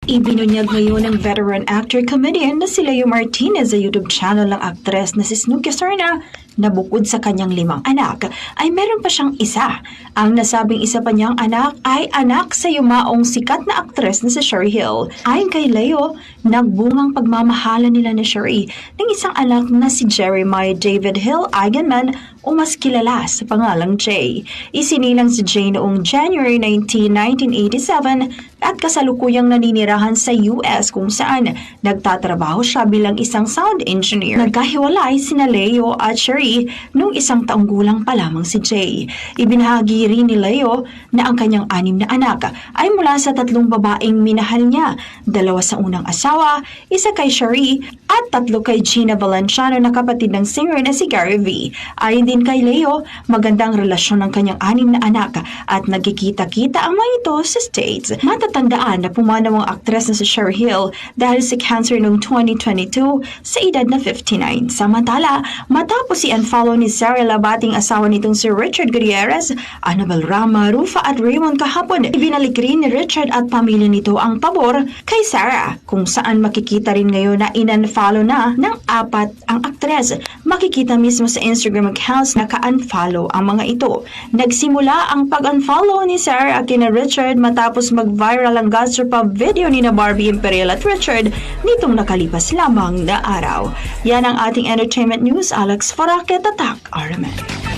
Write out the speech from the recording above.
Ibinunyag ngayon ng veteran actor-comedian na si Leo Martinez sa YouTube channel ng aktres na si Snooki Serna na bukod sa kanyang 5 anak, ay meron pa siyang isa. Ang nasabing isa pa niyang anak ay anak sa yumaong sikat na aktres na si Sherry Hill. Ayon kay Leo, nagbungang pagmamahalan nila ni Sherry ng isang anak na si Jeremiah David Hill Eigenman o mas kilala sa pangalang Jay. Isinilang si Jay noong January 19, 1987 at kasalukuyang naninirahan sa US kung saan nagtatrabaho siya bilang isang sound engineer. Nagkahiwalay sina Leo at Sherry noong 1 taong gulang pa lamang si Jay. Ibinahagi rin ni Leo na ang kanyang 6 na anak ay mula sa 3 babaeng minahal niya, 2 sa unang asawa, 1 kay Sherry at 3 kay Gina Valenciano na kapatid ng singer na si Gary V. Ayon din kay Leo, magandang relasyon ng kanyang 6 na anak at nagkikita-kita ang mga ito sa States. Matatandaan na pumanaw ang aktres na si Sherry Hill dahil sa cancer noong 2022 sa edad na 59. Samantala, matapos i-unfollow ni Sarah Labating asawa nitong si Richard Gutierrez, Annabel Rama, Rufa at Raymond kahapon, ibinalik rin ni Richard at pamilya nito ang pabor kay Sarah, kung saan makikita rin ngayon na in-unfollow na ng 4 ang aktres. Makikita mismo sa Instagram accounts na ka-unfollow ang mga ito. Nagsimula ang pag-unfollow ni Sarah at kina Richard matapos mag-viral ang gastropub video ni na Barbie Imperial at Richard nitong nakalipas lamang na araw. Yan ang ating entertainment news. Alex Faraque, Tatak, RMN.